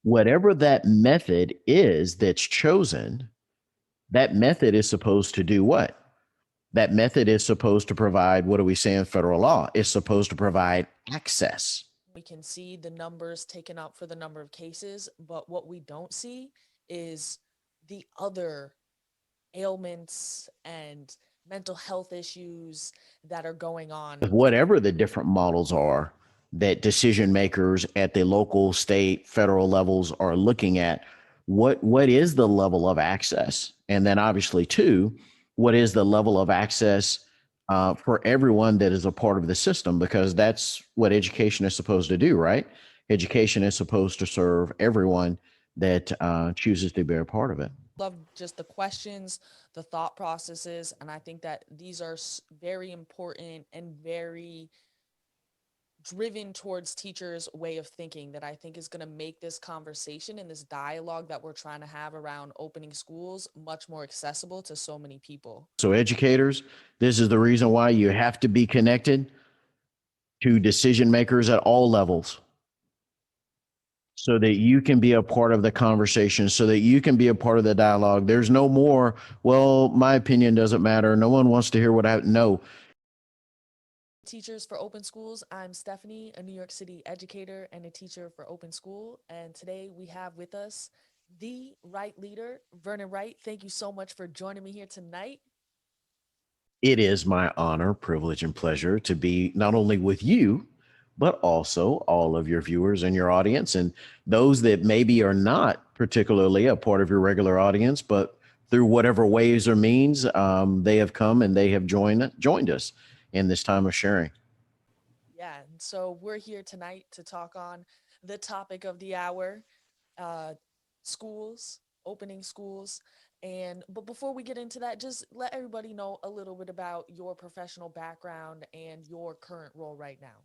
Whatever that method is that's chosen, that method is supposed to do what? That method is supposed to provide, what do we say in federal law? It's supposed to provide access. We can see the numbers taken up for the number of cases, but what we don't see is the other ailments and mental health issues that are going on. Whatever the different models are that decision makers at the local, state, federal levels are looking at, what is the level of access? And then obviously, too, what is the level of access for everyone that is a part of the system? Because that's what education is supposed to do, right? Education is supposed to serve everyone that chooses to be a part of it. Love just the questions, the thought processes, and I think that these are very important and very driven towards teachers' way of thinking that I think is going to make this conversation and this dialogue that we're trying to have around opening schools much more accessible to so many people. So, educators, this is the reason why you have to be connected to decision makers at all levels so that you can be a part of the conversation, so that you can be a part of the dialogue. There's no more, well, my opinion doesn't matter. No one wants to hear what I know. Teachers for Open Schools. I'm Stephanie, a New York City educator and a teacher for Open School. And today we have with us the Right leader, Vernon Wright. Thank you so much for joining me here tonight. It is my honor, privilege, and pleasure to be not only with you, but also all of your viewers and your audience, and those that maybe are not particularly a part of your regular audience, but through whatever ways or means they have come and they have joined us in this time of sharing. Yeah, and so we're here tonight to talk on the topic of the hour, uh, schools, opening schools. And but before we get into that, just let everybody know a little bit about your professional background and your current role right now.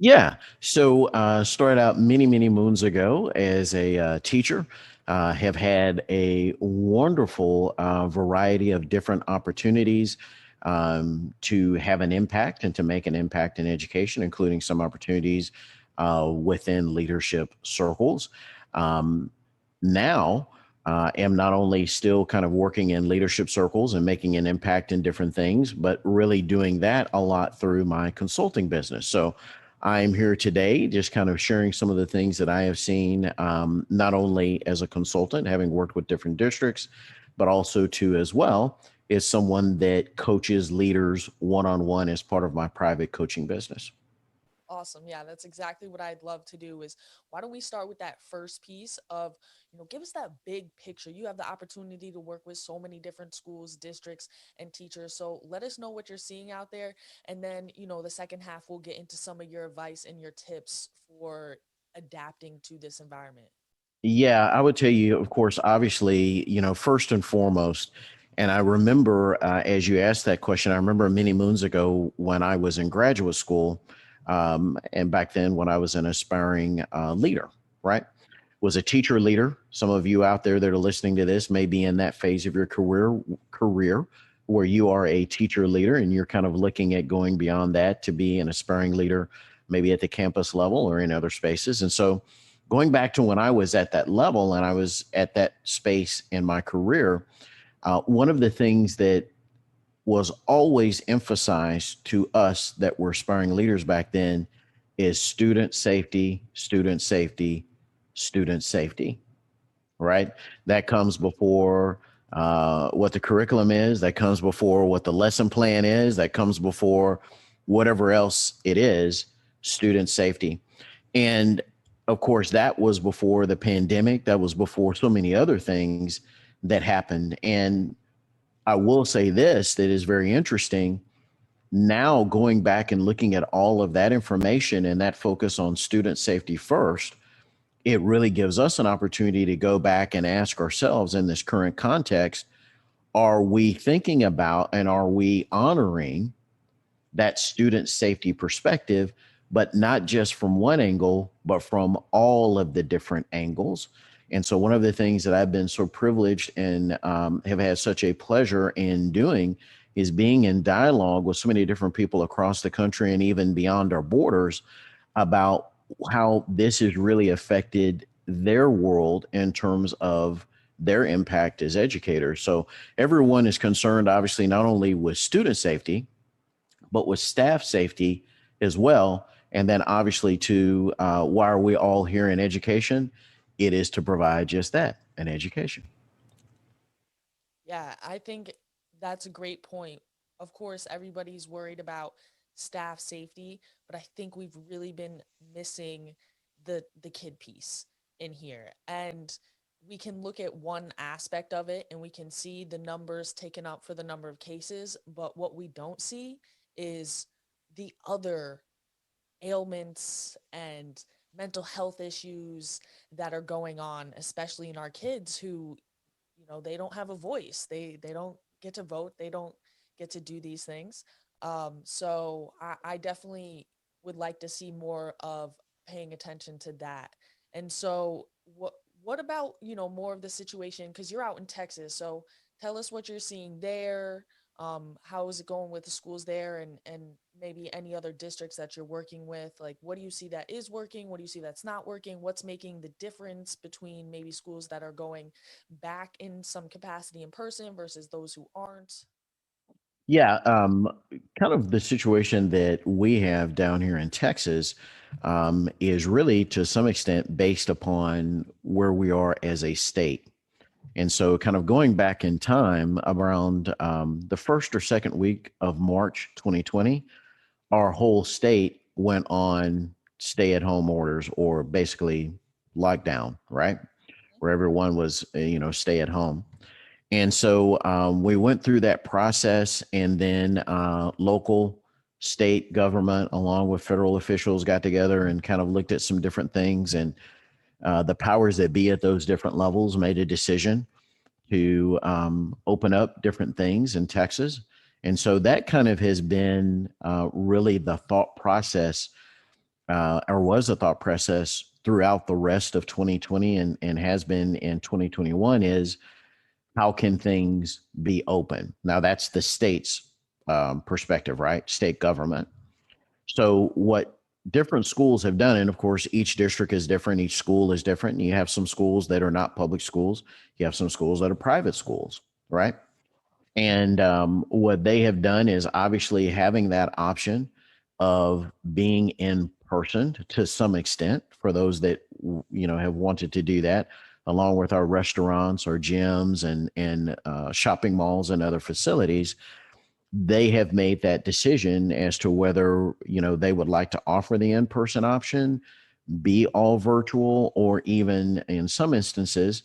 Yeah. So started out many, many moons ago as a teacher. Have had a wonderful variety of different opportunities to have an impact and to make an impact in education, including some opportunities within leadership circles. Um, Now, am not only still kind of working in leadership circles and making an impact in different things, but really doing that a lot through my consulting business. So I'm here today just kind of sharing some of the things that I have seen, not only as a consultant, having worked with different districts, but also too as well as someone that coaches leaders one-on-one as part of my private coaching business. Awesome. Yeah, that's exactly what I'd love to do is why don't we start with that first piece of, give us that big picture. You have the opportunity to work with so many different schools, districts, and teachers. So let us know what you're seeing out there. And then, the second half, we'll get into some of your advice and your tips for adapting to this environment. Yeah, I would tell you, of course, obviously, first and foremost, and I remember as you asked that question, I remember many moons ago when I was in graduate school, and back then when I was an aspiring leader, right? Was a teacher leader. Some of you out there that are listening to this may be in that phase of your career where you are a teacher leader and you're kind of looking at going beyond that to be an aspiring leader, maybe at the campus level or in other spaces. And so going back to when I was at that level and I was at that space in my career, one of the things that was always emphasized to us that were aspiring leaders back then is student safety, student safety, student safety, right? That comes before what the curriculum is, that comes before what the lesson plan is, that comes before whatever else it is, student safety. And of course, that was before the pandemic, that was before so many other things that happened. And I will say this that is very interesting. Now, going back and looking at all of that information and that focus on student safety first, it really gives us an opportunity to go back and ask ourselves in this current context, are we thinking about and are we honoring that student safety perspective, but not just from one angle, but from all of the different angles? And so, one of the things that I've been so privileged and have had such a pleasure in doing is being in dialogue with so many different people across the country and even beyond our borders about how this has really affected their world in terms of their impact as educators. So everyone is concerned, obviously, not only with student safety, but with staff safety as well. And then obviously, to why are we all here in education? It is to provide just that, an education. Yeah, I think that's a great point. Of course, everybody's worried about staff safety, but I think we've really been missing the kid piece in here. And we can look at one aspect of it and we can see the numbers taken up for the number of cases, but what we don't see is the other ailments and mental health issues that are going on, especially in our kids who, they don't have a voice. They don't get to vote. They don't get to do these things. So I definitely would like to see more of paying attention to that. And so what about, more of the situation, because you're out in Texas, so tell us what you're seeing there. How is it going with the schools there, and maybe any other districts that you're working with? Like, what do you see that is working? What do you see that's not working? What's making the difference between maybe schools that are going back in some capacity in person versus those who aren't? Yeah, kind of the situation that we have down here in Texas is really to some extent based upon where we are as a state. And so, kind of going back in time around the first or second week of March 2020, our whole state went on stay at home orders, or basically lockdown, right? Where everyone was, stay at home. And so we went through that process, and then local, state government, along with federal officials, got together and kind of looked at some different things. And the powers that be at those different levels made a decision to open up different things in Texas. And so that kind of has been really the thought process, or was the thought process throughout the rest of 2020, and has been in 2021, is how can things be open? Now, that's the state's perspective, right? State government. So, what different schools have done, and of course, each district is different, each school is different. You have some schools that are not public schools, you have some schools that are private schools, right? And what they have done is obviously having that option of being in person to some extent for those that have wanted to do that, along with our restaurants, our gyms, and shopping malls and other facilities. They have made that decision as to whether they would like to offer the in-person option, be all virtual, or even in some instances,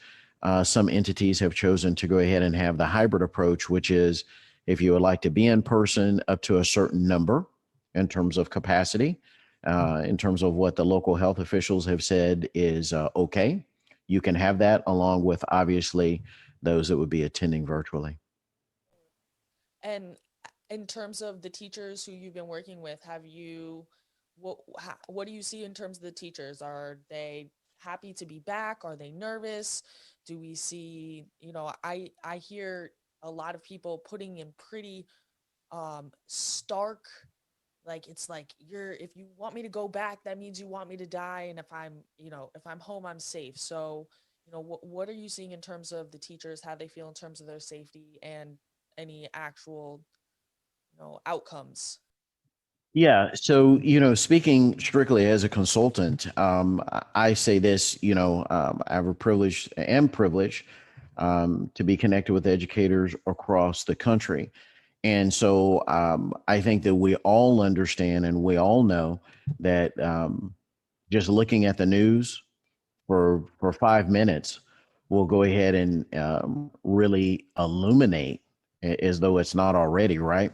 some entities have chosen to go ahead and have the hybrid approach, which is if you would like to be in person up to a certain number in terms of capacity, in terms of what the local health officials have said is okay, you can have that along with obviously those that would be attending virtually. And in terms of the teachers who you've been working with, what do you see in terms of the teachers? Are they happy to be back? Are they nervous? Do we see, I hear a lot of people putting in pretty stark, like, it's like, if you want me to go back, that means you want me to die, and if I'm home, I'm safe. So, what are you seeing in terms of the teachers, how they feel in terms of their safety and any actual, outcomes? Yeah. So, speaking strictly as a consultant, I say this, I have a privilege and privilege to be connected with educators across the country. And so I think that we all understand and we all know that just looking at the news for 5 minutes will go ahead and really illuminate, as though it's not already, right?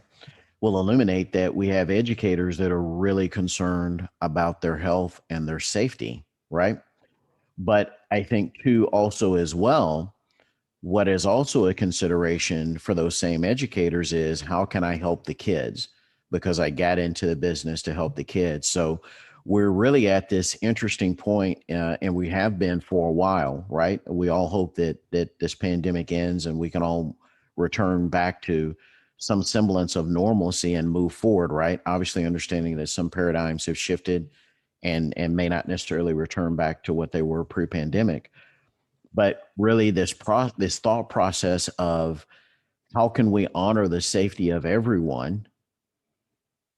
Will illuminate that we have educators that are really concerned about their health and their safety, right? But I think, too, also as well, what is also a consideration for those same educators is how can I help the kids? Because I got into the business to help the kids. So we're really at this interesting point, and we have been for a while, right? We all hope that this pandemic ends and we can all return back to some semblance of normalcy and move forward, right? Obviously, understanding that some paradigms have shifted and may not necessarily return back to what they were pre-pandemic. But really, this thought process of how can we honor the safety of everyone,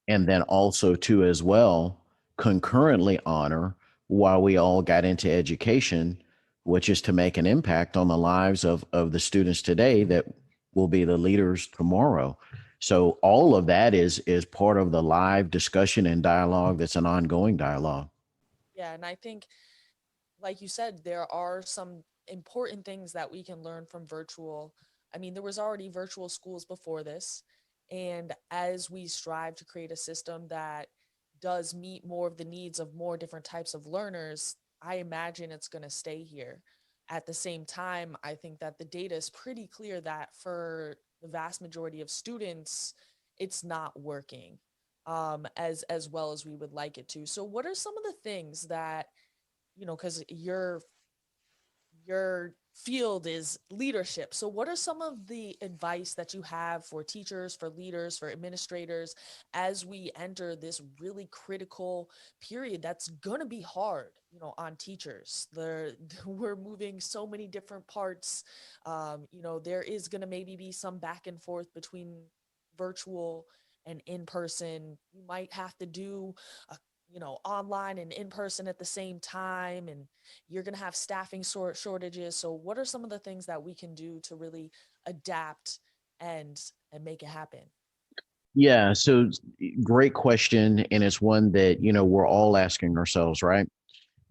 and then also too as well concurrently honor why we all got into education, which is to make an impact on the lives of the students today that will be the leaders tomorrow. So all of that is part of the live discussion and dialogue that's an ongoing dialogue. Yeah, and I think, like you said, there are some important things that we can learn from virtual. I mean, there was already virtual schools before this. And as we strive to create a system that does meet more of the needs of more different types of learners, I imagine it's going to stay here. At the same time, I think that the data is pretty clear that for the vast majority of students, it's not working as well as we would like it to. So, what are some of the things that, because your field is leadership. So what are some of the advice that you have for teachers, for leaders, for administrators as we enter this really critical period that's going to be hard, on teachers? We're moving so many different parts. There is going to maybe be some back and forth between virtual and in person. You might have to do a online and in person at the same time, and you're going to have staffing shortages. So what are some of the things that we can do to really adapt and make it happen? Yeah, so great question, and it's one that we're all asking ourselves, right?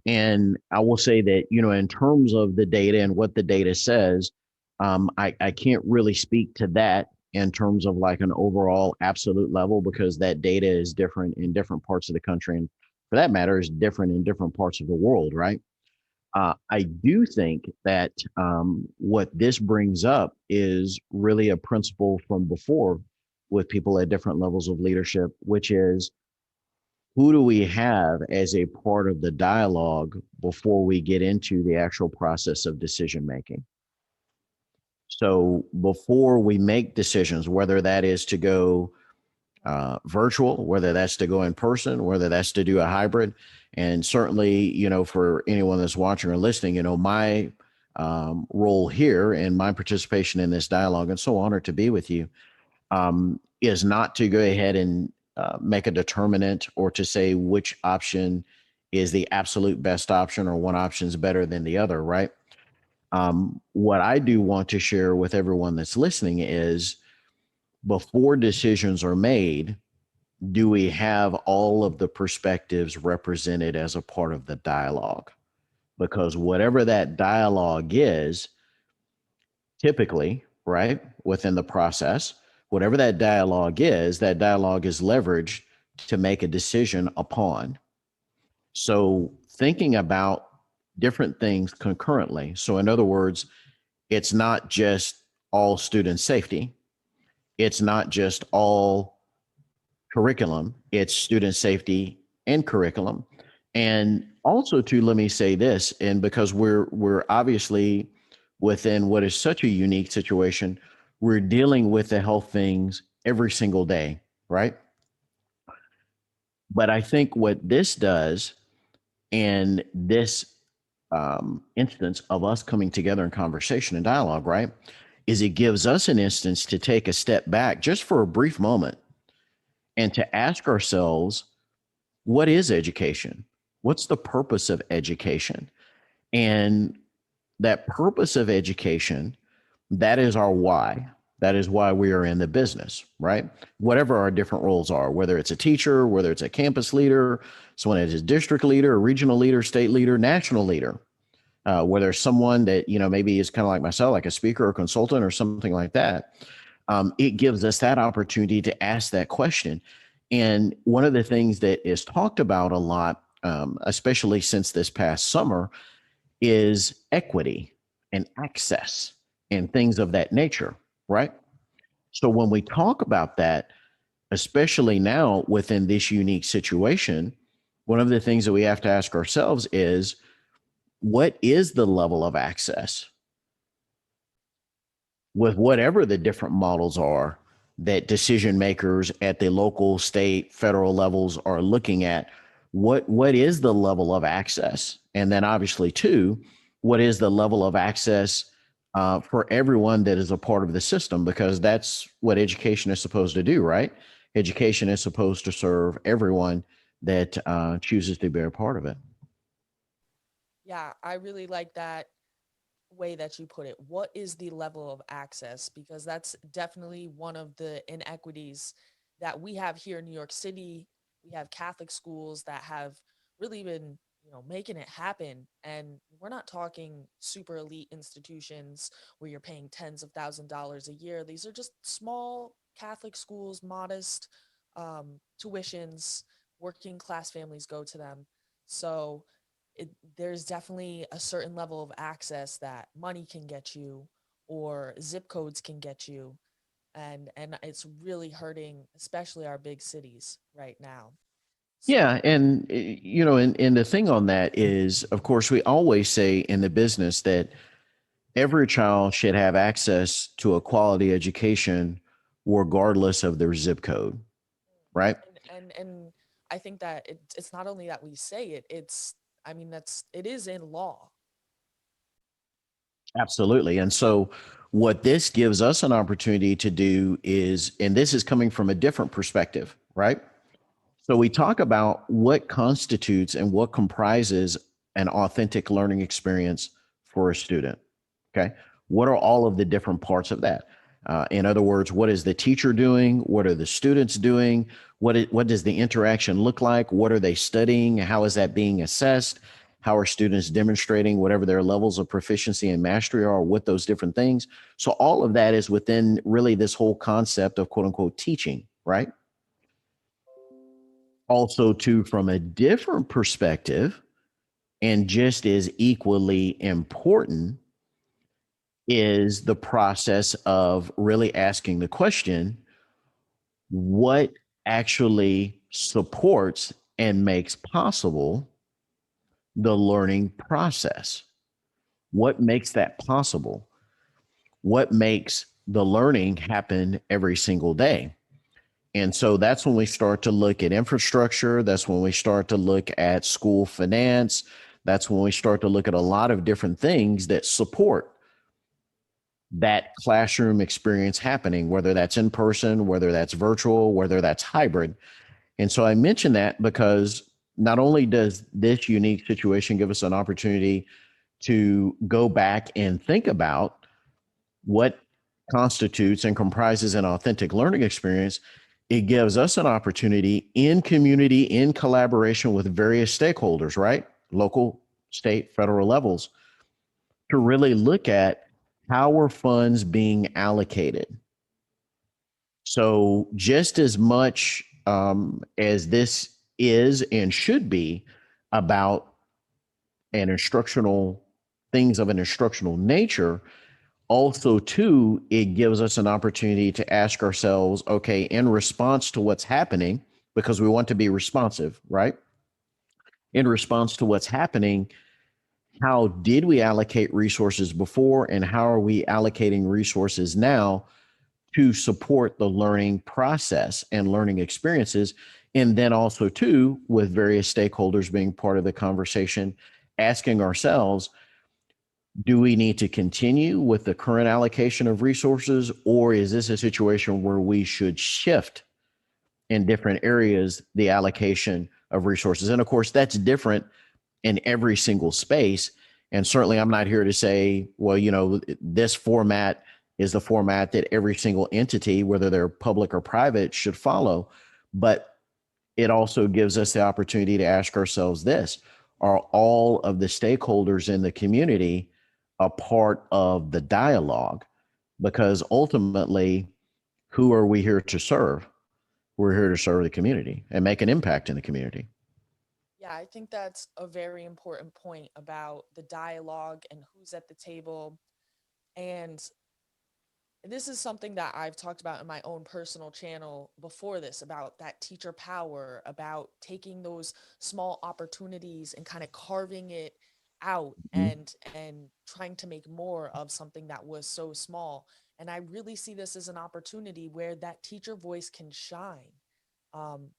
And I will say that, in terms of the data and what the data says, I can't really speak to that in terms of like an overall absolute level, because that data is different in different parts of the country. And for that matter, is different in different parts of the world, right? I do think that what this brings up is really a principle from before with people at different levels of leadership, which is, who do we have as a part of the dialogue before we get into the actual process of decision making? So before we make decisions, whether that is to go virtual, whether that's to go in person, whether that's to do a hybrid, and certainly, for anyone that's watching or listening, my role here and my participation in this dialogue, and so honored to be with you, is not to go ahead and make a determinant or to say which option is the absolute best option or one option is better than the other, right? What I do want to share with everyone that's listening is, before decisions are made, do we have all of the perspectives represented as a part of the dialogue? Because whatever that dialogue is, typically, right, within the process, whatever that dialogue is leveraged to make a decision upon. So thinking about different things concurrently. So in other words, it's not just all student safety. It's not just all curriculum. It's student safety and curriculum. And also to, let me say this, and because we're obviously within what is such a unique situation, we're dealing with the health things every single day, right? But I think what this does, and this instance of us coming together in conversation and dialogue, right, is it gives us an instance to take a step back just for a brief moment and to ask ourselves, what is education? What's the purpose of education? And that purpose of education, that is our why. That is why we are in the business, right? Whatever our different roles are, whether it's a teacher, whether it's a campus leader, someone that is district leader, a regional leader, state leader, national leader, whether someone that, maybe is kind of like myself, like a speaker or consultant or something like that. It gives us that opportunity to ask that question. And one of the things that is talked about a lot, especially since this past summer, is equity and access and things of that nature, right? So when we talk about that, especially now within this unique situation, one of the things that we have to ask ourselves is, what is the level of access with whatever the different models are that decision makers at the local, state, federal levels are looking at? What is the level of access? And then obviously, two, what is the level of access for everyone that is a part of the system? Because that's what education is supposed to do, right? Education is supposed to serve everyone that chooses to be a part of it. Yeah, I really like that way that you put it. What is the level of access? Because that's definitely one of the inequities that we have here in New York City. We have Catholic schools that have really been, making it happen. And we're not talking super elite institutions where you're paying tens of $1,000s a year. These are just small Catholic schools, modest tuitions, working class families go to them. So, it, there's definitely a certain level of access that money can get you or zip codes can get you, and it's really hurting especially our big cities right now. So Yeah, and and the thing on that is, of course, we always say in the business that every child should have access to a quality education regardless of their zip code, right? and I think that it's not only that we say it, it's, I mean, that's, it is in law. Absolutely. And so, what this gives us an opportunity to do is, and this is coming from a different perspective, right? So, we talk about what constitutes and what comprises an authentic learning experience for a student. Okay. What are all of the different parts of that? In other words, what is the teacher doing? What are the students doing? What does the interaction look like? What are they studying? How is that being assessed? How are students demonstrating whatever their levels of proficiency and mastery are with those different things? So, all of that is within really this whole concept of quote unquote teaching, right? Also, too, from a different perspective, and just as equally important, is the process of really asking the question, what actually supports and makes possible the learning process? What makes that possible? What makes the learning happen every single day? And so that's when we start to look at infrastructure. That's when we start to look at school finance. That's when we start to look at a lot of different things that support that classroom experience happening, whether that's in person, whether that's virtual, whether that's hybrid. And so I mention that because not only does this unique situation give us an opportunity to go back and think about what constitutes and comprises an authentic learning experience, it gives us an opportunity in community, in collaboration with various stakeholders, right? Local, state, federal levels, to really look at how are funds being allocated. So, just as much as this is and should be about an instructional things of an instructional nature, also too, it gives us an opportunity to ask ourselves, okay, in response to what's happening, because we want to be responsive, right? In response to what's happening, how did we allocate resources before and how are we allocating resources now to support the learning process and learning experiences? And then also too, with various stakeholders being part of the conversation, asking ourselves, do we need to continue with the current allocation of resources, or is this a situation where we should shift in different areas the allocation of resources? And of course, that's different in every single space. And certainly, I'm not here to say, well, this format is the format that every single entity, whether they're public or private, should follow. But it also gives us the opportunity to ask ourselves this: are all of the stakeholders in the community a part of the dialogue? Because ultimately, who are we here to serve? We're here to serve the community and make an impact in the community. Yeah, I think that's a very important point about the dialogue and who's at the table. And this is something that I've talked about in my own personal channel before this, about that teacher power, about taking those small opportunities and kind of carving it out Mhm. and trying to make more of something that was so small. And I really see this as an opportunity where that teacher voice can shine. Um,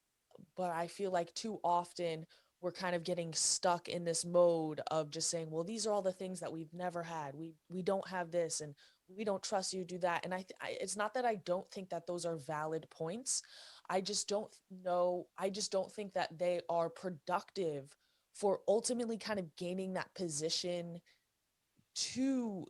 but I feel like too often we're kind of getting stuck in this mode of just saying, well, these are all the things that we've never had. We don't have this, and we don't trust you to do that. And it's not that I don't think that those are valid points. I just don't know. I just don't think that they are productive for ultimately kind of gaining that position to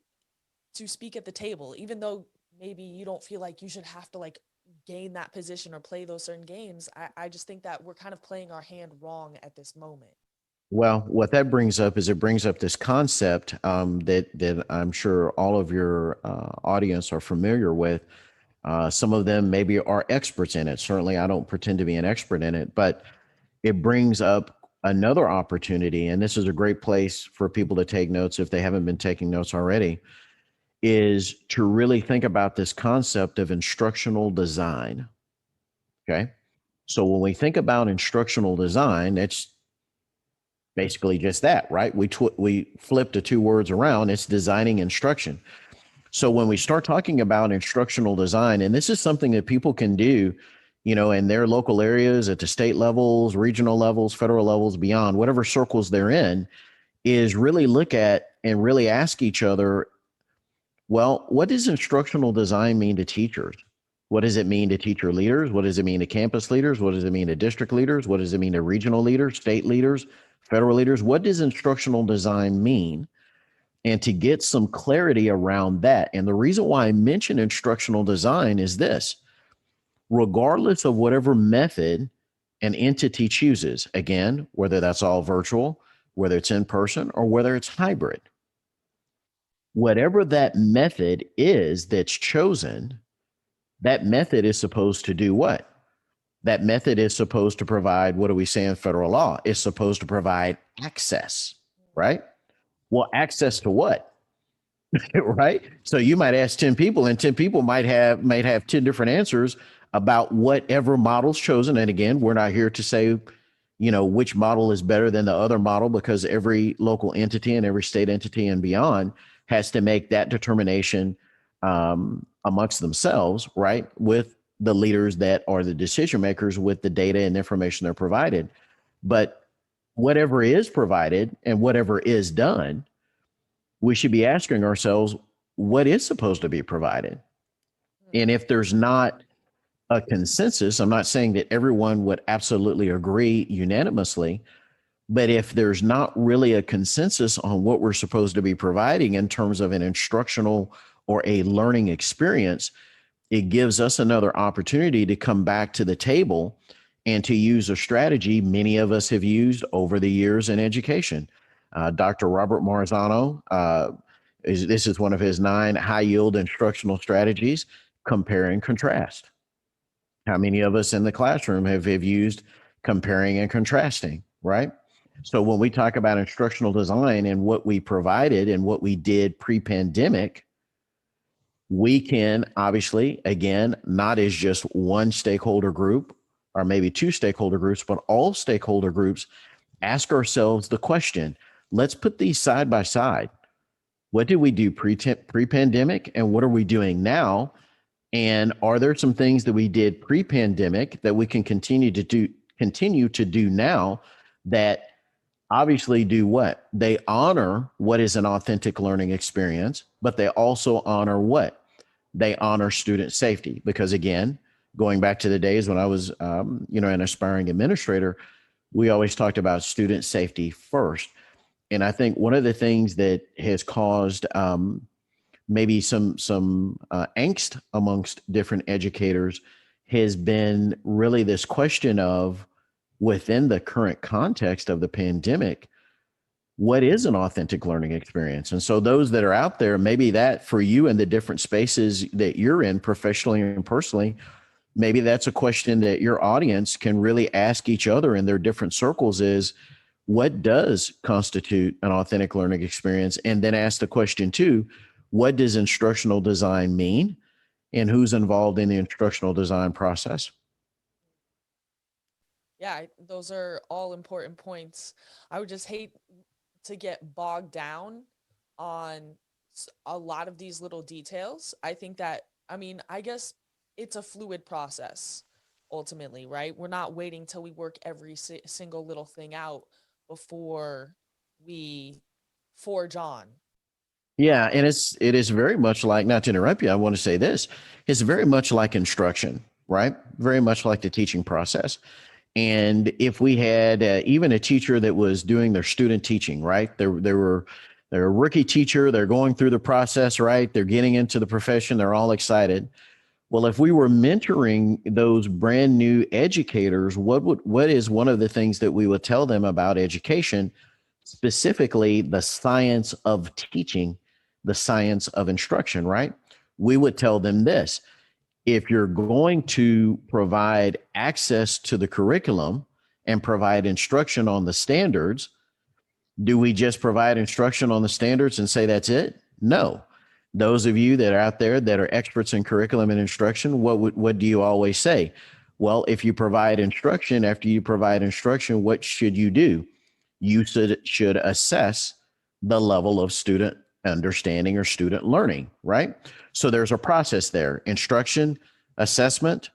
speak at the table, even though maybe you don't feel like you should have to like gain that position or play those certain games. I just think that we're kind of playing our hand wrong at this moment. Well, what that brings up is it brings up this concept that I'm sure all of your audience are familiar with. Some of them maybe are experts in it. Certainly, I don't pretend to be an expert in it, but it brings up another opportunity, and this is a great place for people to take notes if they haven't been taking notes already, is to really think about this concept of instructional design. Okay. So when we think about instructional design, it's basically just that, right? We flip the two words around. It's designing instruction. So when we start talking about instructional design, and this is something that people can do, in their local areas at the state levels, regional levels, federal levels, beyond whatever circles they're in, is really look at and really ask each other, well, what does instructional design mean to teachers? What does it mean to teacher leaders? What does it mean to campus leaders? What does it mean to district leaders? What does it mean to regional leaders, state leaders, federal leaders? What does instructional design mean? And to get some clarity around that. And the reason why I mention instructional design is this: regardless of whatever method an entity chooses, again, whether that's all virtual, whether it's in person, or whether it's hybrid, whatever that method is that's chosen, that method is supposed to do what? That method is supposed to provide, what do we say in federal law? It's supposed to provide access, right? Well, access to what? Right? So you might ask 10 people, and 10 people might have 10 different answers about whatever model's chosen. And again, we're not here to say, which model is better than the other model, because every local entity and every state entity and beyond has to make that determination amongst themselves, right? With the leaders that are the decision makers, with the data and information they're provided. But whatever is provided and whatever is done, we should be asking ourselves, what is supposed to be provided? And if there's not a consensus, I'm not saying that everyone would absolutely agree unanimously, but if there's not really a consensus on what we're supposed to be providing in terms of an instructional or a learning experience, it gives us another opportunity to come back to the table and to use a strategy many of us have used over the years in education. Dr. Robert Marzano, this is one of his 9 high yield instructional strategies: compare and contrast. How many of us in the classroom have used comparing and contrasting, right? So when we talk about instructional design and what we provided and what we did pre-pandemic, we can obviously, again, not as just one stakeholder group or maybe two stakeholder groups, but all stakeholder groups, ask ourselves the question: let's put these side by side. What did we do pre-pandemic, and what are we doing now? And are there some things that we did pre-pandemic that we can continue to do now, that obviously do what? They honor what is an authentic learning experience, but they also honor what? They honor student safety. Because again, going back to the days when I was, an aspiring administrator, we always talked about student safety first. And I think one of the things that has caused maybe some angst amongst different educators has been really this question of, within the current context of the pandemic, what is an authentic learning experience? And so those that are out there, maybe that for you in the different spaces that you're in professionally and personally, maybe that's a question that your audience can really ask each other in their different circles: is what does constitute an authentic learning experience? And then ask the question too, what does instructional design mean, and who's involved in the instructional design process? Yeah, those are all important points. I would just hate to get bogged down on a lot of these little details. I think that, I mean, I guess it's a fluid process. ultimately, right? We're not waiting till we work every single little thing out before we forge on. Yeah, and it is very much like, not to interrupt you, I want to say this. It's very much like instruction, right? Very much like the teaching process. And if we had even a teacher that was doing their student teaching, right? They're a rookie teacher, they're going through the process, right? They're getting into the profession, they're all excited. Well, if we were mentoring those brand new educators, what is one of the things that we would tell them about education, specifically the science of teaching, the science of instruction, right? We would tell them this: if you're going to provide access to the curriculum and provide instruction on the standards, do we just provide instruction on the standards and say that's it? No. Those of you that are out there that are experts in curriculum and instruction, what do you always say? Well, if you provide instruction, after you provide instruction, what should you do? You should assess the level of student understanding or student learning, right? So there's a process there: instruction, assessment,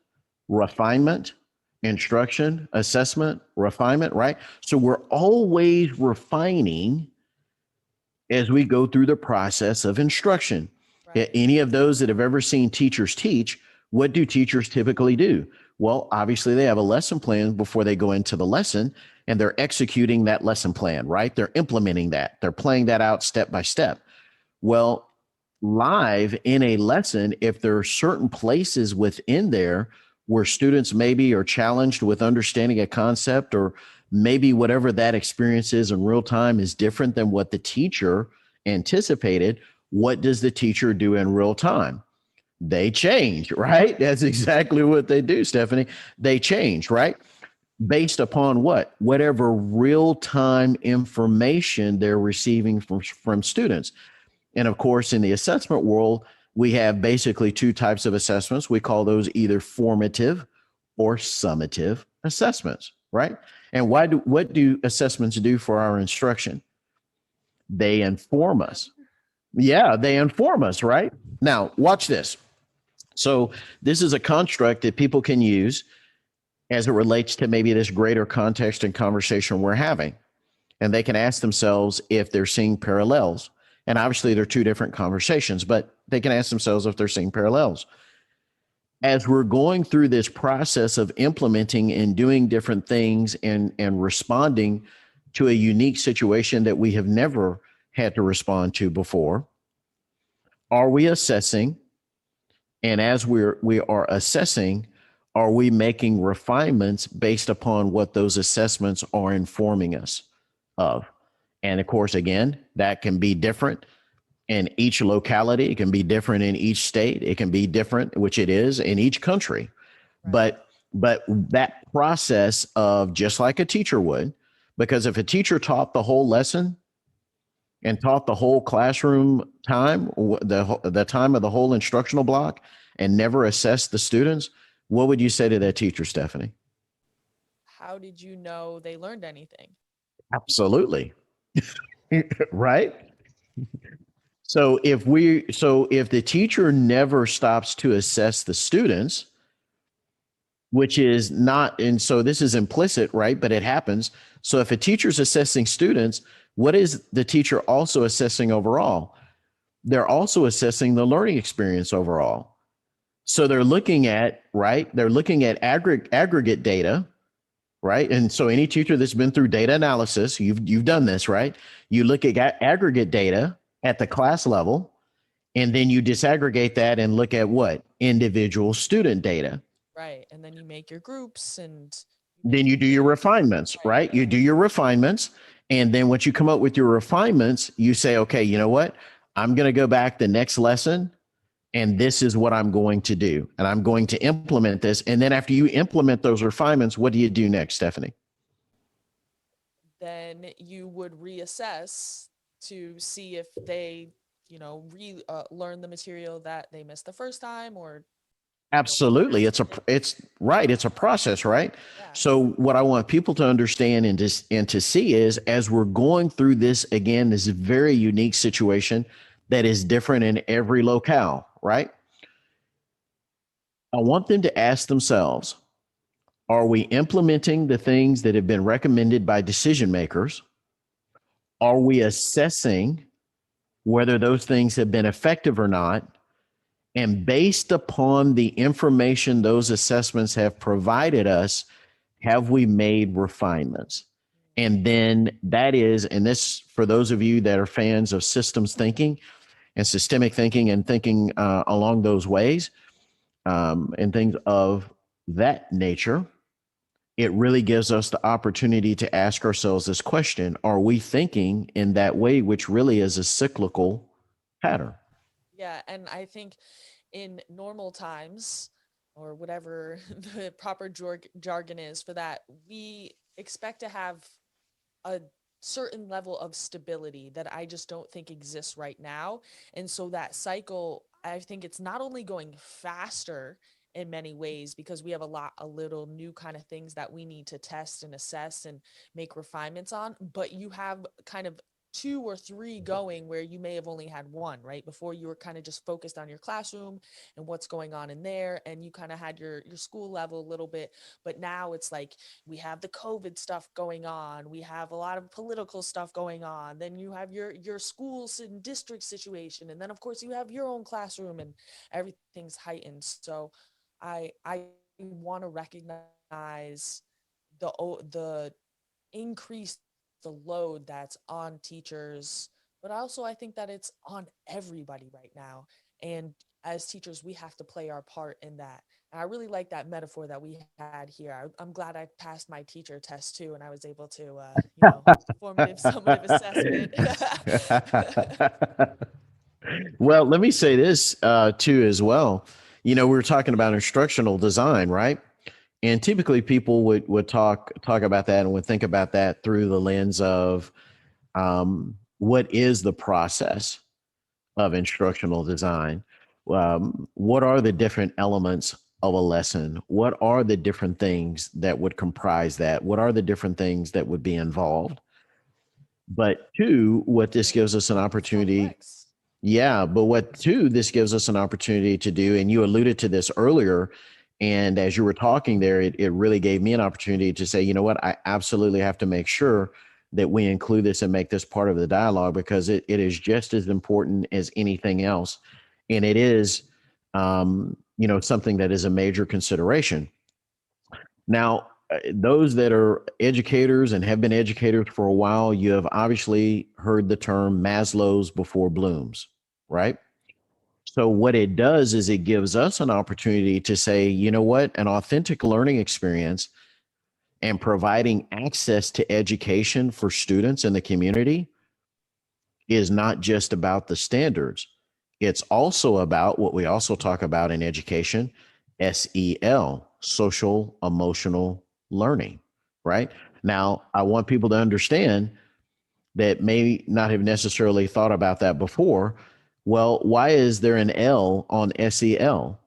refinement, instruction, assessment, refinement, right? So we're always refining as we go through the process of instruction. Right. Any of those that have ever seen teachers teach, what do teachers typically do? Well, obviously, they have a lesson plan before they go into the lesson, and they're executing that lesson plan, right? They're implementing that, they're playing that out step by step. Well, live in a lesson, if there are certain places within there where students maybe are challenged with understanding a concept, or maybe whatever that experience is in real time is different than what the teacher anticipated, what does the teacher do in real time? They change, right? That's exactly what they do, Stephanie. They change, right? Based upon what? Whatever real time information they're receiving from students. And of course, in the assessment world, we have basically two types of assessments. We call those either formative or summative assessments, right? And what do assessments do for our instruction? They inform us. Yeah, they inform us, right? Now, watch this. So, this is a construct that people can use as it relates to maybe this greater context and conversation we're having. And they can ask themselves if they're seeing parallels. And obviously, they're two different conversations, but they can ask themselves if they're seeing parallels. As we're going through this process of implementing and doing different things and responding to a unique situation that we have never had to respond to before, are we assessing? And as we are assessing, are we making refinements based upon what those assessments are informing us of? And of course, again, that can be different in each locality. It can be different in each state. It can be different, which it is in each country. Right. But that process of, just like a teacher would, because if a teacher taught the whole lesson and taught the whole classroom time, the time of the whole instructional block, and never assessed the students, what would you say to that teacher, Stephanie? How did you know they learned anything? Absolutely. Right? So if the teacher never stops to assess the students, which is not, and so this is implicit, right? But it happens. So if a teacher's assessing students, what is the teacher also assessing overall? They're also assessing the learning experience overall. So they're looking at, right? They're looking at aggregate data, right? And so any teacher that's been through data analysis, you've done this, right? You look at aggregate data at the class level, and then you disaggregate that and look at what? Individual student data. Right. And then you make your groups and you make Then you do your refinements, right. right? You do your refinements. And then once you come up with your refinements, you say, okay, you know what? I'm going to go back the next lesson, and this is what I'm going to do. And I'm going to implement this. And then after you implement those refinements, what do you do next, Stephanie? Then you would reassess to see if they, learn the material that they missed the first time, or Absolutely. It's right. It's a process, right? yeah. So what I want people to understand and to see is, as we're going through this again, this very unique situation that is different in every locale, right? I want them to ask themselves, Are we implementing the things that have been recommended by decision makers? Are we assessing whether those things have been effective or not? And based upon the information those assessments have provided us, have we made refinements? And then that is, and this, for those of you that are fans of systems thinking and systemic thinking and thinking along those ways and things of that nature, it really gives us the opportunity to ask ourselves this question: are we thinking in that way, which really is a cyclical pattern? Yeah, and I think in normal times, or whatever the proper jargon is for that, we expect to have a certain level of stability that I just don't think exists right now. And so that cycle, I think it's not only going faster in many ways because we have a little new kind of things that we need to test and assess and make refinements on, but you have kind of two or three going where you may have only had one, right? Before you were kind of just focused on your classroom and what's going on in there, and you kind of had your school level a little bit, but now it's like we have the COVID stuff going on. We have a lot of political stuff going on. Then you have your schools and district situation, and then of course you have your own classroom, and everything's heightened. So, I want to recognize the increase the load that's on teachers, but also I think that it's on everybody right now. And as teachers, we have to play our part in that. And I really like that metaphor that we had here. I'm glad I passed my teacher test too, and I was able to, formative, summative assessment. Well, let me say this too as well. We were talking about instructional design, right? And typically people would talk about that and would think about that through the lens of what is the process of instructional design? What are the different elements of a lesson? What are the different things that would comprise that? What are the different things that would be involved? But two, what this gives us an It's opportunity. complex. Yeah, but what two, this gives us an opportunity to do, and you alluded to this earlier, and as you were talking there, it really gave me an opportunity to say, you know what, I absolutely have to make sure that we include this and make this part of the dialogue because it is just as important as anything else. And it is, something that is a major consideration. Now, those that are educators and have been educators for a while, you have obviously heard the term Maslow's before Bloom's, right? So, what it does is it gives us an opportunity to say, you know what, an authentic learning experience and providing access to education for students in the community is not just about the standards. It's also about what we also talk about in education, SEL, social emotional learning, right? Now, I want people to understand that may not have necessarily thought about that before. Well, why is there an L on SEL?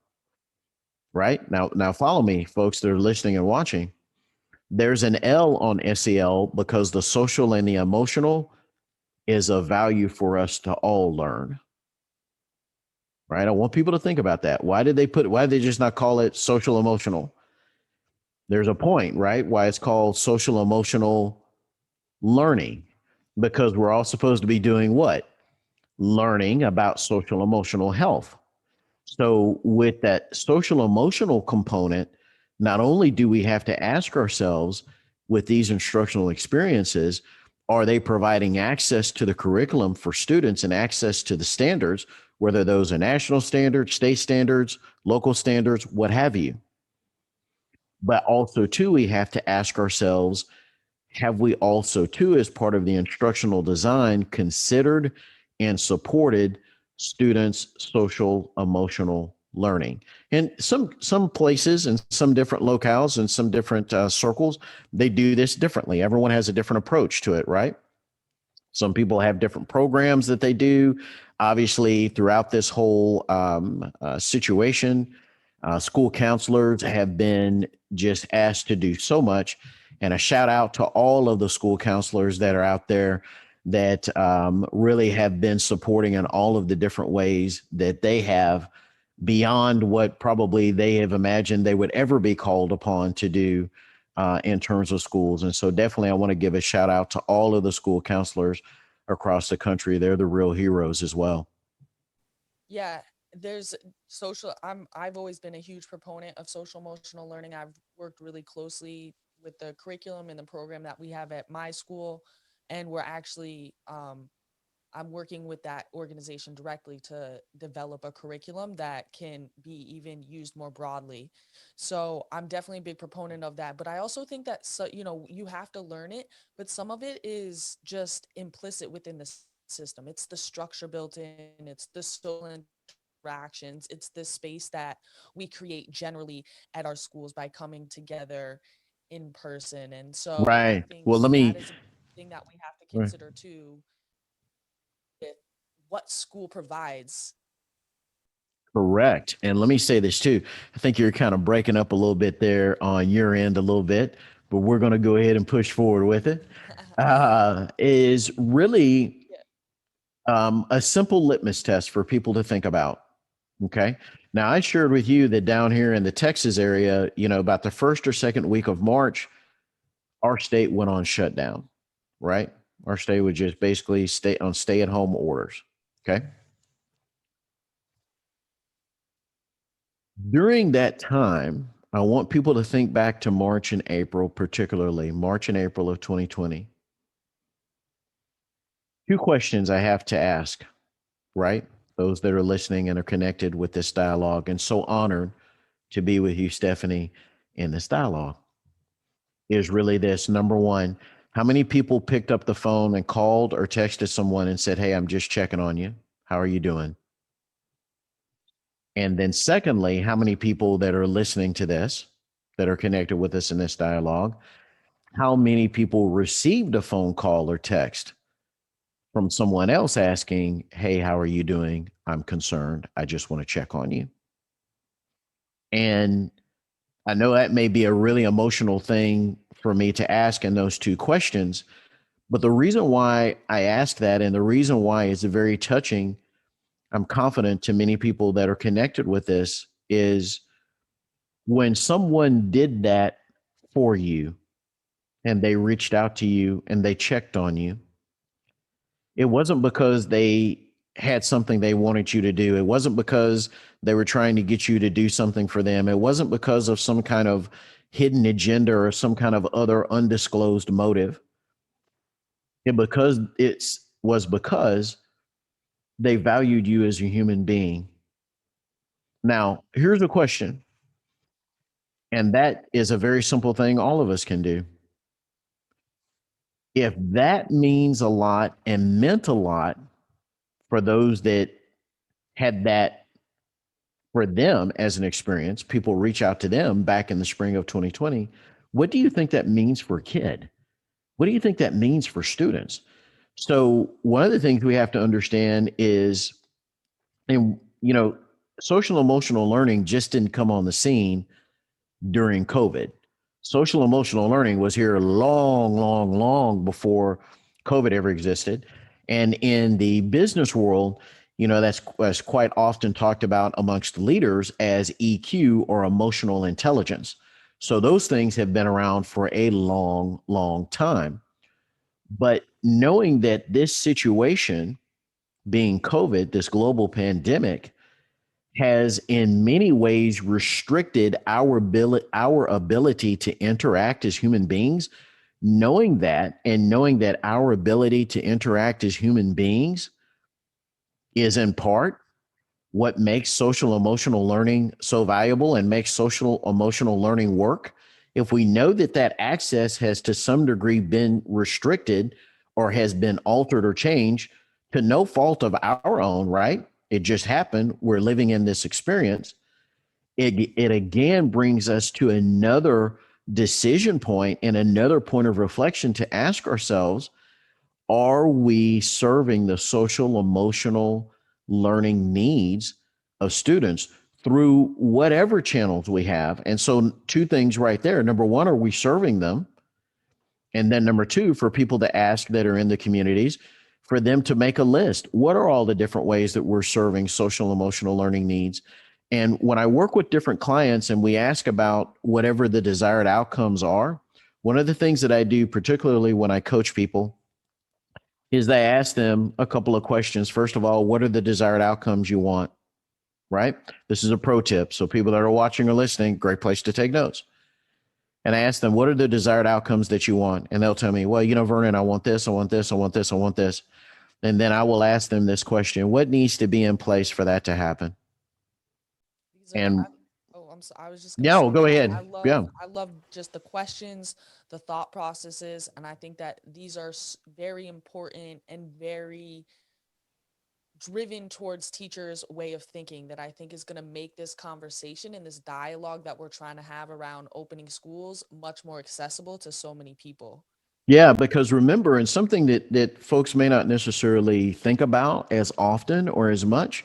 Right? Now follow me, folks that are listening and watching. There's an L on SEL because the social and the emotional is a value for us to all learn. Right? I want people to think about that. Why did they just not call it social emotional? There's a point, right? Why it's called social emotional learning, because we're all supposed to be doing what? Learning about social emotional health. So, with that social emotional component, not only do we have to ask ourselves with these instructional experiences, are they providing access to the curriculum for students and access to the standards, whether those are national standards, state standards, local standards, what have you? But also, too, we have to ask ourselves, have we also, too, as part of the instructional design, considered and supported students' social emotional learning? And some places and some different locales and some different circles, they do this differently. Everyone has a different approach to it, right? Some people have different programs that they do. Obviously, throughout this whole situation, school counselors have been just asked to do so much. And a shout out to all of the school counselors that are out there that really have been supporting in all of the different ways that they have beyond what probably they have imagined they would ever be called upon to do in terms of schools. And so, definitely, I want to give a shout out to all of the school counselors across the country. They're the real heroes as well. Yeah, there's I've always been a huge proponent of social emotional learning. I've worked really closely with the curriculum and the program that we have at my school, and we're actually I'm working with that organization directly to develop a curriculum that can be even used more broadly. So I'm definitely a big proponent of that. But I also think that, so, you have to learn it, but some of it is just implicit within the system. It's the structure built in, it's the social interactions, it's the space that we create generally at our schools by coming together in person. And so I Right. think Well, let that me. is a thing that we have to consider too, with what school provides. Correct. And let me say this too. I think you're kind of breaking up a little bit there on your end a little bit, but we're going to go ahead and push forward with it. Is really Yeah. a simple litmus test for people to think about. Okay. Now, I shared with you that down here in the Texas area, about the first or second week of March, our state went on shutdown, right? Our state would just basically stay at home orders. Okay. During that time, I want people to think back to March and April, particularly March and April of 2020. Two questions I have to ask, right? Those that are listening and are connected with this dialogue, and so honored to be with you, Stephanie, in this dialogue, is really this. Number one, how many people picked up the phone and called or texted someone and said, "Hey, I'm just checking on you. How are you doing?" And then, secondly, how many people that are listening to this, that are connected with us in this dialogue, how many people received a phone call or text from someone else asking, "Hey, how are you doing? I'm concerned. I just want to check on you." And I know that may be a really emotional thing for me to ask in those two questions, but the reason why I ask that and the reason why it's very touching, I'm confident to many people that are connected with this, is when someone did that for you and they reached out to you and they checked on you, it wasn't because they had something they wanted you to do. It wasn't because they were trying to get you to do something for them. It wasn't because of some kind of hidden agenda or some kind of other undisclosed motive. It was because they valued you as a human being. Now, here's a question, and that is a very simple thing all of us can do. If that means a lot and meant a lot for those that had that for them as an experience, people reach out to them back in the spring of 2020. What do you think that means for a kid? What do you think that means for students? So, one of the things we have to understand is, and social emotional learning just didn't come on the scene during COVID. Social emotional learning was here long, long, long before COVID ever existed. And in the business world, that's quite often talked about amongst leaders as EQ, or emotional intelligence. So those things have been around for a long, long time. But knowing that this situation, being COVID, this global pandemic, has in many ways restricted our ability to interact as human beings. Knowing that, and knowing that our ability to interact as human beings is in part what makes social emotional learning so valuable and makes social emotional learning work. If we know that that access has to some degree been restricted or has been altered or changed to no fault of our own, right? It just happened. We're living in this experience. It again brings us to another decision point and another point of reflection to ask ourselves, are we serving the social emotional learning needs of students through whatever channels we have? And so, two things right there. Number one, are we serving them? And then number two, for people to ask that are in the communities, for them to make a list. What are all the different ways that we're serving social emotional learning needs And when I work with different clients and we ask about whatever the desired outcomes are, one of the things that I do, particularly when I coach people, is they ask them a couple of questions. First of all, what are the desired outcomes you want? Right? This is a pro tip. So people that are watching or listening, great place to take notes. And I ask them, what are the desired outcomes that you want? And they'll tell me, well, Vernon, I want this, I want this, I want this, I want this. And then I will ask them this question, what needs to be in place for that to happen? These are And I was just gonna yeah, say well, go ahead. Yeah. I love just the questions, the thought processes, and I think that these are very important and very driven towards teachers' way of thinking that I think is going to make this conversation and this dialogue that we're trying to have around opening schools much more accessible to so many people. Yeah, because remember, and something that folks may not necessarily think about as often or as much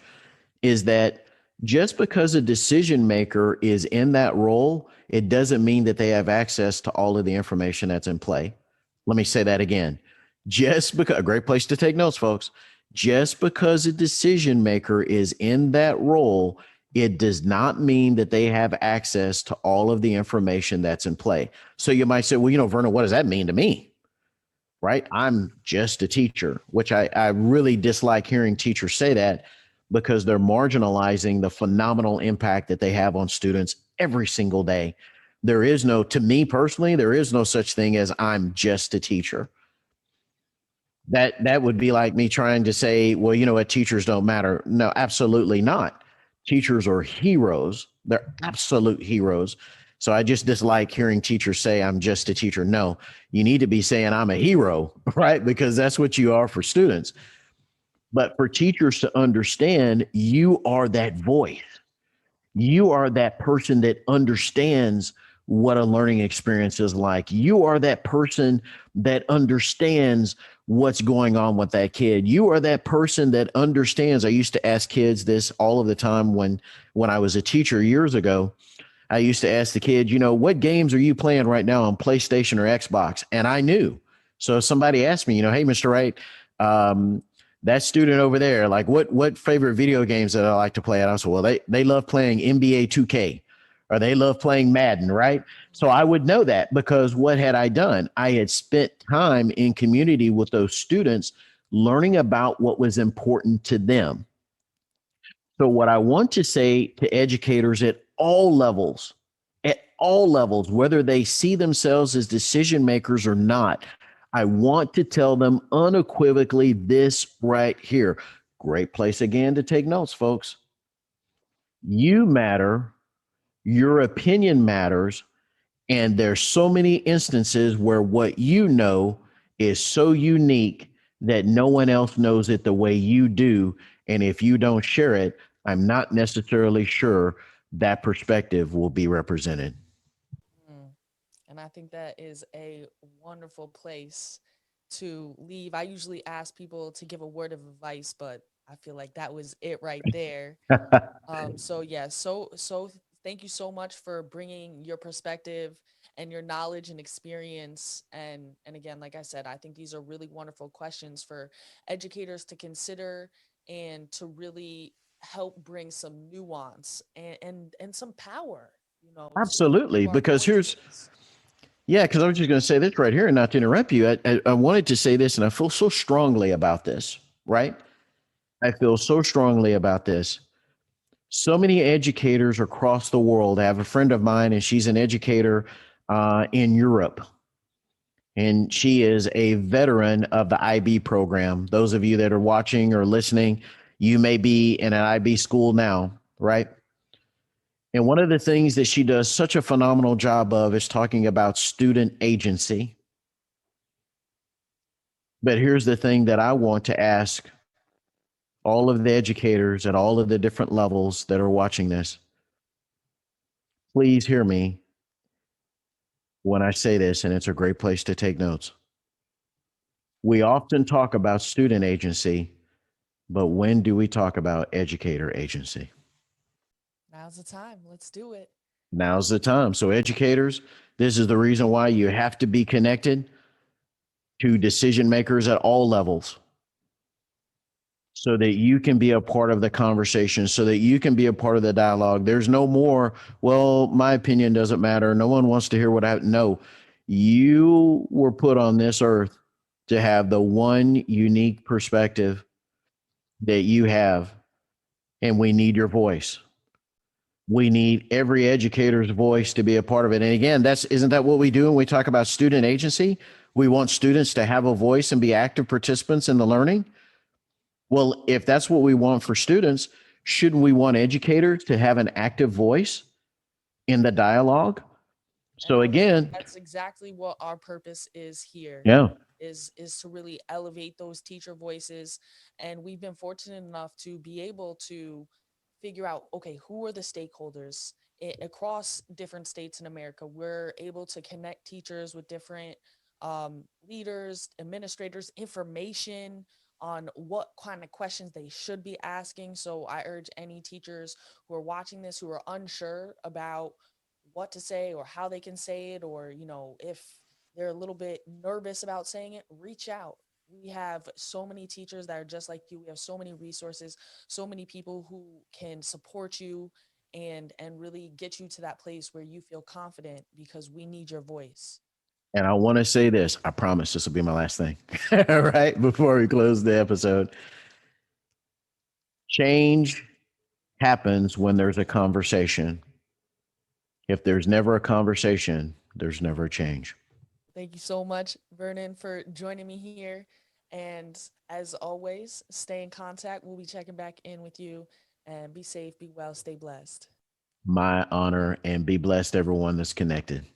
is that just because a decision maker is in that role, it doesn't mean that they have access to all of the information that's in play. Let me say that again. Just because, a great place to take notes, folks. Just because a decision maker is in that role, it does not mean that they have access to all of the information that's in play. So you might say, well, Vernon, what does that mean to me? Right? I'm just a teacher, which I really dislike hearing teachers say that because they're marginalizing the phenomenal impact that they have on students every single day. There is no, to me personally, there is no such thing as I'm just a teacher. That would be like me trying to say, well, what, teachers don't matter. No, absolutely not. Teachers are heroes. They're absolute heroes. So I just dislike hearing teachers say, I'm just a teacher. No, you need to be saying I'm a hero, right? Because that's what you are for students. But for teachers to understand, you are that voice. You are that person that understands what a learning experience is like. You are that person that understands what's going on with that kid. You are that person that understands. I used to ask kids this all of the time when I was a teacher years ago. I used to ask the kids, what games are you playing right now on PlayStation or Xbox? And I knew. So if somebody asked me, hey, Mr. Wright, um, that student over there, like what favorite video games that I like to play? And I said, well, they love playing NBA 2K or they love playing Madden, right? So I would know that because what had I done? I had spent time in community with those students learning about what was important to them. So, what I want to say to educators at all levels, whether they see themselves as decision makers or not, I want to tell them unequivocally this right here. Great place again to take notes, folks. You matter, your opinion matters, and there's so many instances where what you know is so unique that no one else knows it the way you do. And if you don't share it, I'm not necessarily sure that perspective will be represented. Mm. And I think that is a wonderful place to leave. I usually ask people to give a word of advice, but I feel like that was it right there. So yeah, so thank you so much for bringing your perspective and your knowledge and experience. And again, like I said, I think these are really wonderful questions for educators to consider and to really help bring some nuance and some power, Absolutely. to our Because here's, voices. yeah, because I was just going to say this right here and not to interrupt you. I wanted to say this, and I feel so strongly about this, right? I feel so strongly about this. So many educators across the world. I have a friend of mine, and she's an educator in Europe, and she is a veteran of the IB program. Those of you that are watching or listening, you may be in an IB school now, right? And one of the things that she does such a phenomenal job of is talking about student agency. But here's the thing that I want to ask all of the educators at all of the different levels that are watching this. Please hear me when I say this, and it's a great place to take notes. We often talk about student agency, but when do we talk about educator agency? Now's the time. Let's do it. Now's the time. So, educators, this is the reason why you have to be connected to decision makers at all levels. so that you can be a part of the conversation, so that you can be a part of the dialogue. There's no more, well, my opinion doesn't matter. No one wants to hear what I no. You were put on this earth to have the one unique perspective that you have, and we need your voice. We need every educator's voice to be a part of it. And again, that's isn't that what we do when we talk about student agency? We want students to have a voice and be active participants in the learning. Well, if that's what we want for students, shouldn't we want educators to have an active voice in the dialogue? And So honestly, again, that's exactly what our purpose is here, yeah, is to really elevate those teacher voices. And we've been fortunate enough to be able to figure out, okay, who are the stakeholders across different states in America. We're able to connect teachers with different leaders, administrators, information on what kind of questions they should be asking. So I urge any teachers who are watching this who are unsure about what to say or how they can say it, or if they're a little bit nervous about saying it, reach out. We have so many teachers that are just like you. We have so many resources, so many people who can support you and really get you to that place where you feel confident, because we need your voice. and I want to say this. I promise this will be my last thing. Right before we close the episode, change happens when there's a conversation. If there's never a conversation, there's never a change. Thank you so much, Vernon, for joining me here. And as always, stay in contact. We'll be checking back in with you, and be safe, be well, stay blessed. My honor, and be blessed, everyone that's connected.